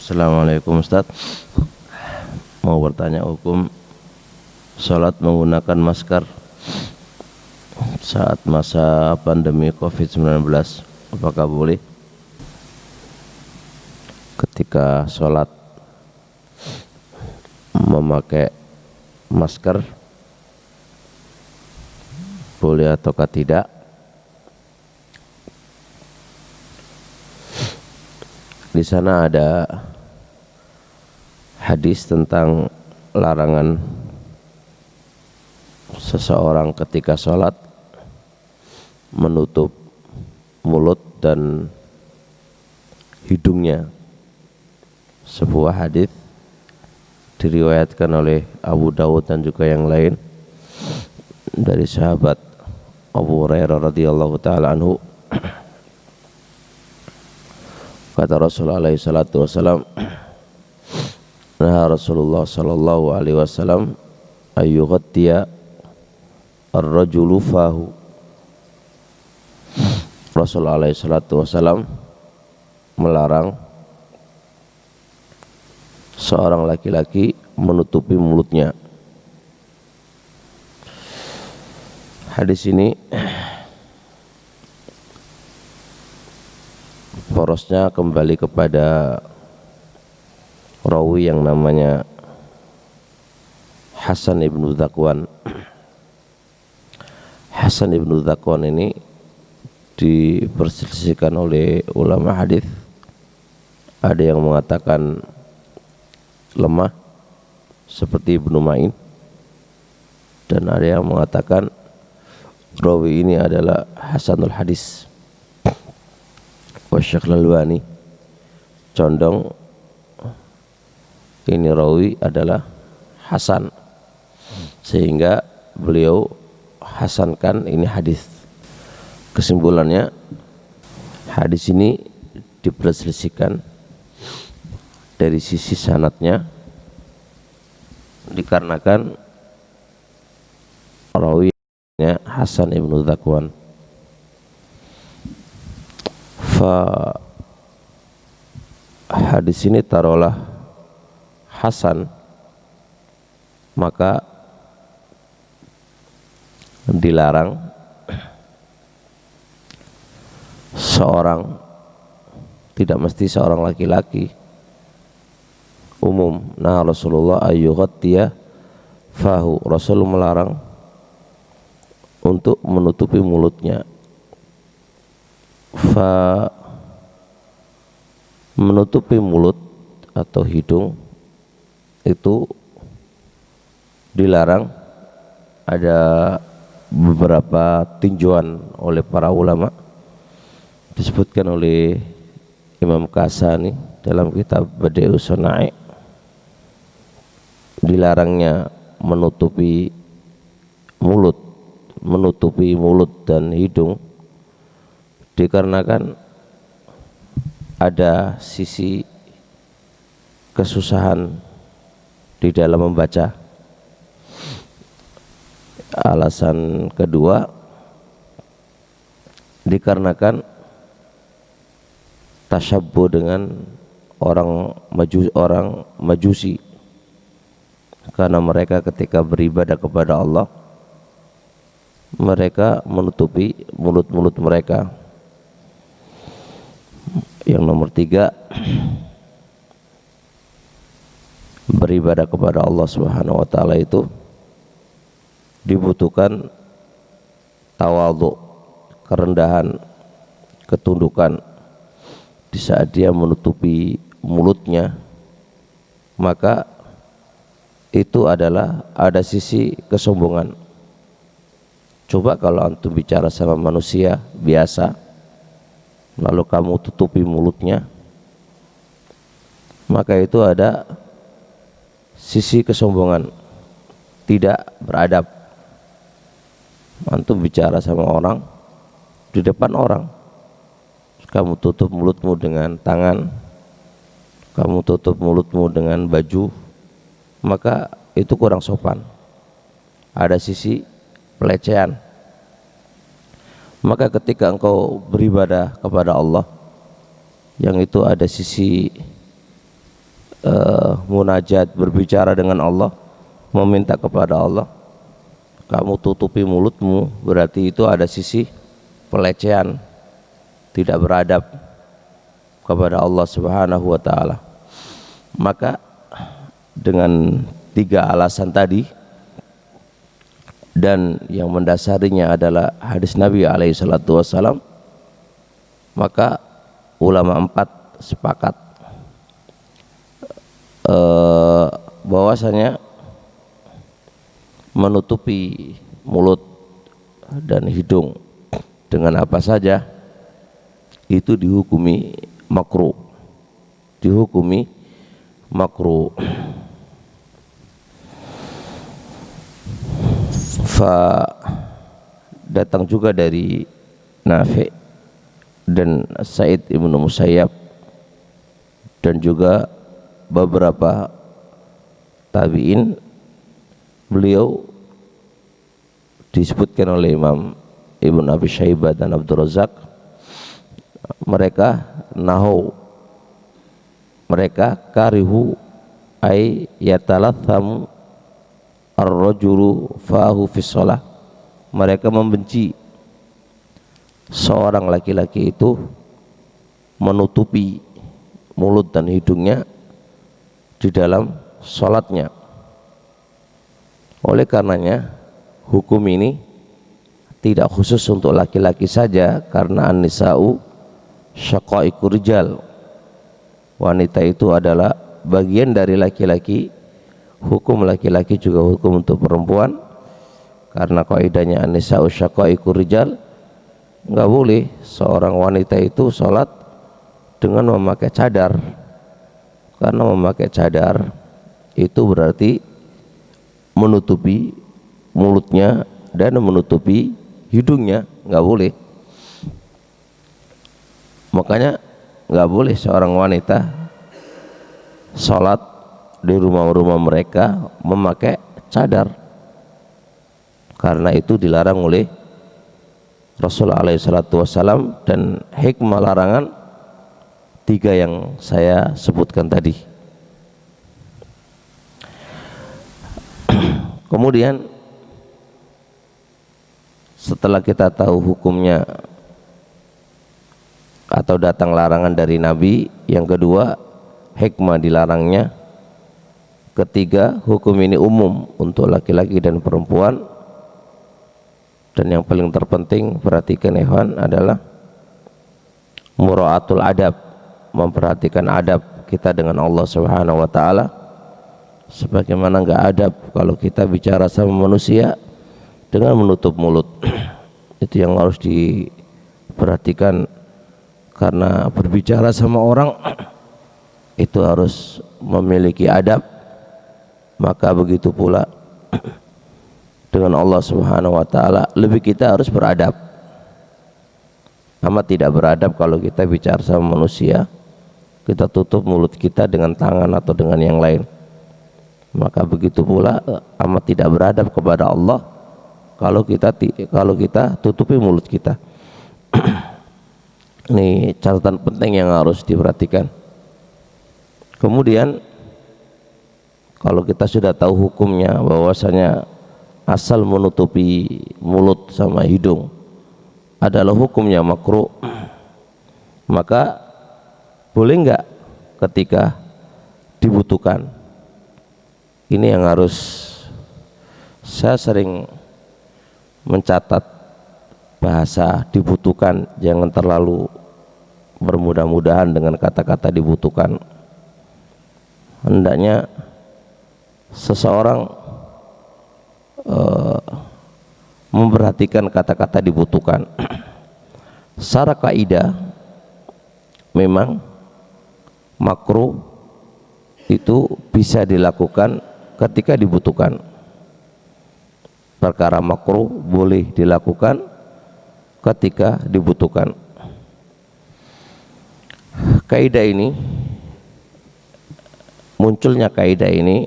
Assalamualaikum Ustaz. Mau bertanya hukum sholat menggunakan masker saat masa pandemi COVID-19. Apakah boleh ketika sholat memakai masker, boleh ataukah tidak? Di sana ada hadis tentang larangan seseorang ketika sholat menutup mulut dan hidungnya. Sebuah hadis diriwayatkan oleh Abu Dawud dan juga yang lain dari sahabat Abu Hurairah radhiyallahu taala anhu. Kata Rasulullah alaihi salatu wasalam, nah Rasulullah sallallahu alaihi wasallam ayyughtiya ar-rajulu fahu. Rasulullah alaihi salatu wasalam melarang seorang laki-laki menutupi mulutnya. Hadis ini porosnya kembali kepada rawi yang namanya Hasan ibnu Dzakwan. Hasan ibnu Dzakwan ini diperselisihkan oleh ulama hadis. Ada yang mengatakan lemah seperti Ibnu Ma'in, dan ada yang mengatakan rawi ini adalah hasanul hadis. Wasy Al-Albani condong ini rawi adalah hasan, sehingga beliau hasankan ini hadis. Kesimpulannya, hadis ini diperselisihkan dari sisi sanadnya, dikarenakan rawinya Hasan ibnu Dzakwan. Hadis ini taruhlah hasan, maka dilarang seorang, tidak mesti seorang laki-laki, umum. Nah Rasulullah ayyughtiya fahu, Rasul melarang untuk menutupi mulutnya. Menutupi mulut atau hidung itu dilarang. Ada beberapa tinjauan oleh para ulama, disebutkan oleh Imam Kasani dalam kitab Badi'us Shana'i. Dilarangnya menutupi mulut dan hidung dikarenakan ada sisi kesusahan di dalam membaca. Alasan kedua, dikarenakan tasyabbuh dengan orang Majusi, karena mereka ketika beribadah kepada Allah, mereka menutupi mulut-mulut mereka. Yang nomor tiga, beribadah kepada Allah Subhanahu wa taala itu dibutuhkan tawadhu, kerendahan, ketundukan. Di saat dia menutupi mulutnya, maka itu adalah ada sisi kesombongan. Coba kalau antum bicara sama manusia biasa, lalu kamu tutupi mulutnya, maka itu ada sisi kesombongan, tidak beradab. Antum bicara sama orang di depan orang, kamu tutup mulutmu dengan tangan, kamu tutup mulutmu dengan baju, maka itu kurang sopan, ada sisi pelecehan. Maka ketika engkau beribadah kepada Allah, yang itu ada sisi munajat, berbicara dengan Allah, meminta kepada Allah, kamu tutupi mulutmu, berarti itu ada sisi pelecehan, tidak beradab kepada Allah Subhanahu wa taala. Maka dengan 3 alasan tadi, dan yang mendasarinya adalah hadis Nabi alaihi salatu wassalam, maka ulama 4 sepakat bahwasanya menutupi mulut dan hidung dengan apa saja itu dihukumi makruh, datang juga dari Nafi' dan Sa'id ibnu Musayyab dan juga beberapa tabi'in, beliau disebutkan oleh Imam Ibn Abi Syaibah dan Abdul Razak, mereka karihu ay yatalathamu ar-rajulu fahu fi shalah, mereka membenci seorang laki-laki itu menutupi mulut dan hidungnya di dalam salatnya. Oleh karenanya hukum ini tidak khusus untuk laki-laki saja, karena an-nisa'u syaqaiqur rijal, wanita itu adalah bagian dari laki-laki, hukum laki-laki juga hukum untuk perempuan, karena kaidahnya an-nisa'u syaqaiqur rijal, enggak boleh seorang wanita itu sholat dengan memakai cadar, karena memakai cadar itu berarti menutupi mulutnya dan menutupi hidungnya, enggak boleh. Makanya enggak boleh seorang wanita sholat di rumah-rumah mereka memakai cadar, karena itu dilarang oleh Rasulullah SAW, dan hikmah larangan 3 yang saya sebutkan tadi. Kemudian setelah kita tahu hukumnya atau datang larangan dari Nabi, yang kedua hikmah dilarangnya, ketiga hukum ini umum untuk laki-laki dan perempuan, dan yang paling terpenting perhatikan ikhwan adalah mura'atul adab, memperhatikan adab kita dengan Allah Subhanahu wa taala. Sebagaimana enggak adab kalau kita bicara sama manusia dengan menutup mulut. Itu yang harus diperhatikan, karena berbicara sama orang itu harus memiliki adab. Maka begitu pula dengan Allah Subhanahu wa taala, lebih kita harus beradab. Amat tidak beradab kalau kita bicara sama manusia, kita tutup mulut kita dengan tangan atau dengan yang lain. Maka begitu pula amat tidak beradab kepada Allah kalau kita tutupi mulut kita. Ini catatan penting yang harus diperhatikan. Kemudian kalau kita sudah tahu hukumnya, bahwasanya asal menutupi mulut sama hidung adalah hukumnya makruh, maka boleh enggak ketika dibutuhkan? Ini yang harus saya sering mencatat bahasa dibutuhkan, jangan terlalu bermudah-mudahan dengan kata-kata dibutuhkan. Hendaknya seseorang memperhatikan kata-kata dibutuhkan. Secara kaidah memang makruh itu bisa dilakukan ketika dibutuhkan. Perkara makruh boleh dilakukan ketika dibutuhkan. Kaidah ini, munculnya kaidah ini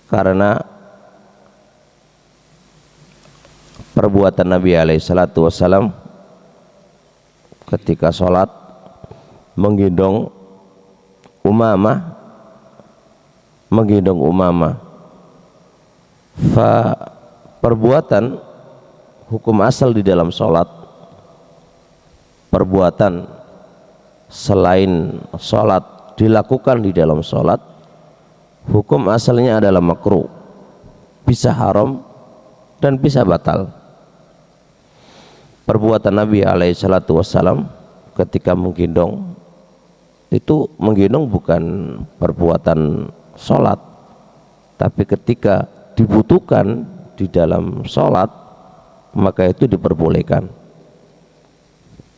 karena perbuatan Nabi SAW ketika sholat menggendong Umamah menggendong Umamah. Perbuatan hukum asal di dalam sholat, perbuatan selain sholat dilakukan di dalam sholat, hukum asalnya adalah makruh, bisa haram dan bisa batal. Perbuatan Nabi alaihi salatu wassalam ketika menggendong, itu menggendong bukan perbuatan sholat, tapi ketika dibutuhkan di dalam sholat maka itu diperbolehkan.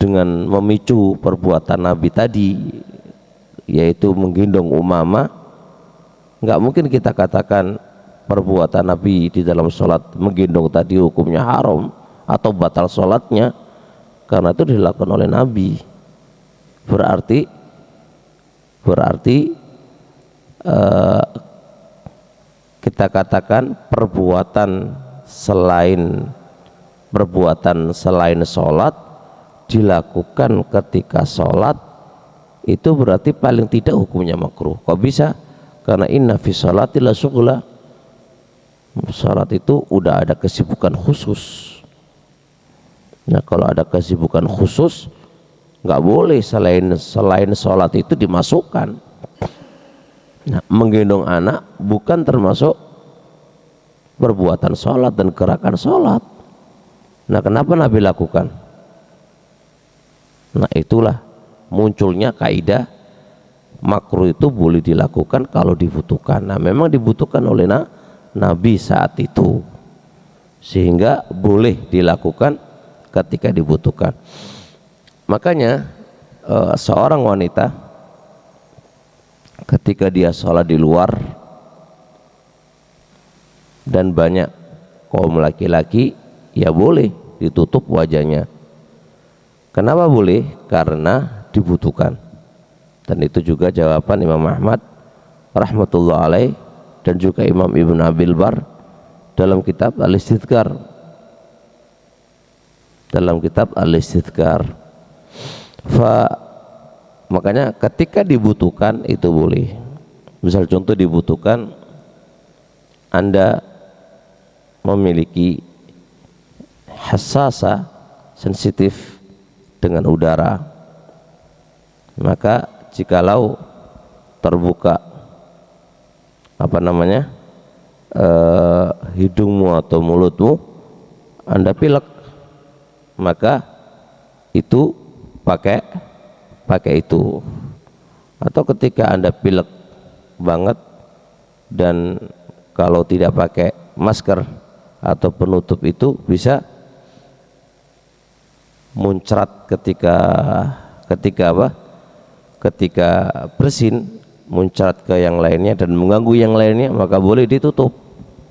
Dengan memicu perbuatan Nabi tadi, yaitu menggendong Umamah, nggak mungkin kita katakan perbuatan Nabi di dalam sholat menggendong tadi hukumnya haram atau batal sholatnya, karena itu dilakukan oleh Nabi. Berarti kita katakan perbuatan selain sholat dilakukan ketika sholat, itu berarti paling tidak hukumnya makruh. Kok bisa? Karena inna fi sholati la syughla, sholat itu udah ada kesibukan khusus. Nah, kalau ada kesibukan khusus, nggak boleh selain sholat itu dimasukkan. Nah, menggendong anak bukan termasuk perbuatan sholat dan gerakan sholat. Nah, kenapa Nabi lakukan? Nah, itulah munculnya kaidah makruh itu boleh dilakukan kalau dibutuhkan. Nah, memang dibutuhkan oleh Nabi saat itu, sehingga boleh dilakukan ketika dibutuhkan. Makanya seorang wanita ketika dia sholat di luar dan banyak kaum laki-laki, ya boleh ditutup wajahnya. Kenapa boleh? Karena dibutuhkan. Dan itu juga jawaban Imam Ahmad rahmatullah alaih dan juga Imam Ibn Abil Bar dalam kitab Al-Istidhkar. Makanya ketika dibutuhkan itu boleh. Misal contoh dibutuhkan, Anda memiliki hassasa, sensitif dengan udara, maka jikalau terbuka hidungmu atau mulutmu, Anda pilek, maka itu pakai itu. Atau ketika Anda pilek banget dan kalau tidak pakai masker atau penutup itu bisa muncrat ketika bersin, muncrat ke yang lainnya dan mengganggu yang lainnya, maka boleh ditutup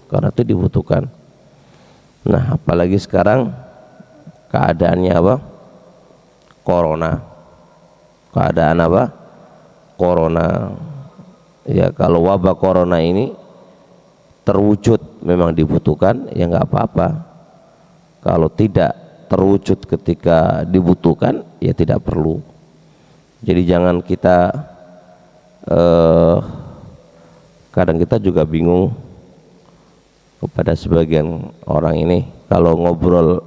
karena itu dibutuhkan. Nah, apalagi sekarang keadaannya corona. Ya, kalau wabah corona ini terwujud memang dibutuhkan, ya nggak apa-apa. Kalau tidak terwujud ketika dibutuhkan, ya tidak perlu. Jadi jangan kita kadang kita juga bingung kepada sebagian orang ini, kalau ngobrol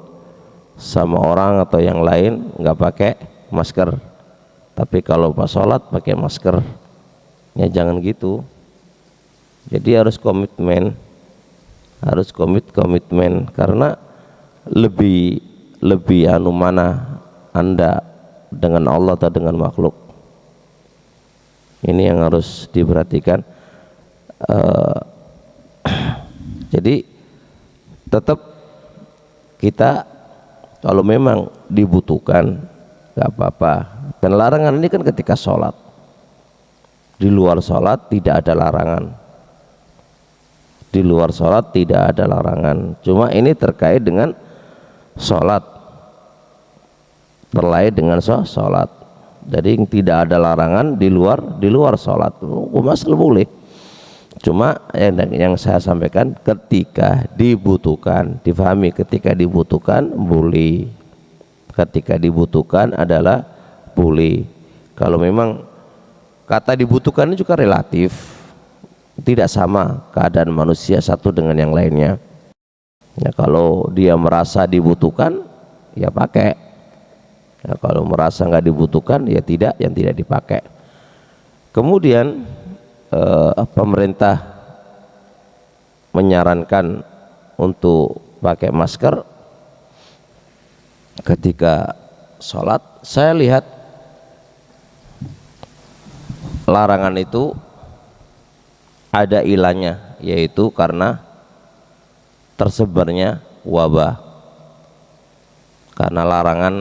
sama orang atau yang lain nggak pakai masker, tapi kalau pas sholat pakai masker. Ya jangan gitu. Jadi harus komitmen, karena lebih mana Anda dengan Allah atau dengan makhluk. Ini yang harus diperhatikan. Jadi tetap kita kalau memang dibutuhkan nggak apa-apa. Dan larangan ini kan ketika sholat. Di luar sholat tidak ada larangan. Cuma ini terkait dengan sholat, sholat. Jadi tidak ada larangan di luar sholat. Masal boleh. Cuma yang saya sampaikan ketika dibutuhkan, difahami ketika dibutuhkan boleh. Ketika dibutuhkan adalah boleh. Kalau memang kata dibutuhkan ini juga relatif. tidak sama keadaan manusia satu dengan yang lainnya. Ya, kalau dia merasa dibutuhkan ya pakai, ya, kalau merasa nggak dibutuhkan ya tidak, yang tidak dipakai. Kemudian pemerintah menyarankan untuk pakai masker ketika sholat. Saya lihat larangan itu ada ilahnya, yaitu karena tersebarnya wabah. Karena larangan,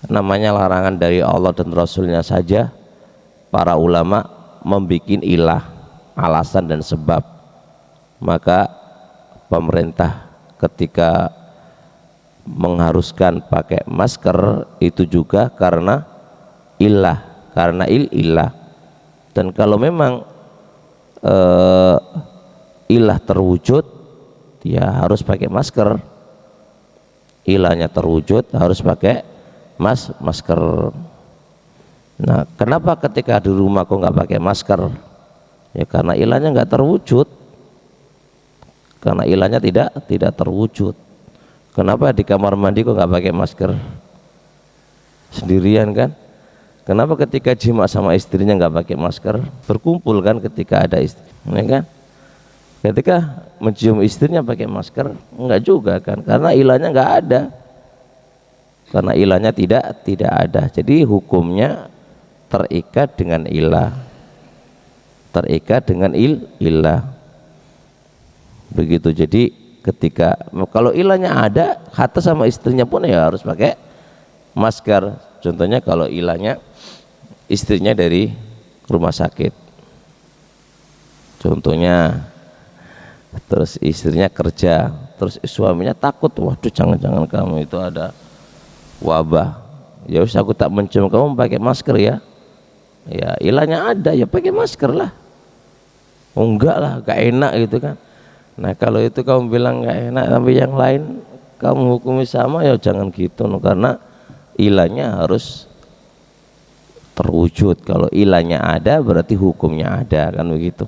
namanya larangan dari Allah dan Rasulnya saja, para ulama membikin ilah, alasan dan sebab. Maka pemerintah ketika mengharuskan pakai masker itu juga karena ilah, karena ilah. Dan kalau memang ilah terwujud, ya harus pakai masker. Ilahnya terwujud, harus pakai masker. Nah, kenapa ketika di rumah kok nggak pakai masker? Ya karena ilahnya nggak terwujud. Karena ilahnya tidak terwujud. Kenapa di kamar mandi kok nggak pakai masker? Sendirian kan? Kenapa ketika jima sama istrinya nggak pakai masker? Berkumpul kan ketika ada istri, ya kan? Ketika mencium istrinya pakai masker, enggak juga kan? Karena ilahnya nggak ada. Karena ilahnya tidak ada. Jadi hukumnya terikat dengan ilah, terikat dengan ilah. Begitu. Jadi ketika kalau ilahnya ada, kata sama istrinya pun ya harus pakai masker. Contohnya kalau ilahnya istrinya dari rumah sakit, contohnya, terus istrinya kerja, terus suaminya takut, waduh jangan-jangan kamu itu ada wabah, ya usah aku tak mencium kamu pakai masker ya. Ya ilahnya ada, ya pakai masker lah. Oh enggak lah, gak enak gitu kan. Nah kalau itu kamu bilang gak enak tapi yang lain kamu hukumi sama, ya jangan gitu, karena ilahnya harus terwujud. Kalau ilahnya ada berarti hukumnya ada, kan begitu.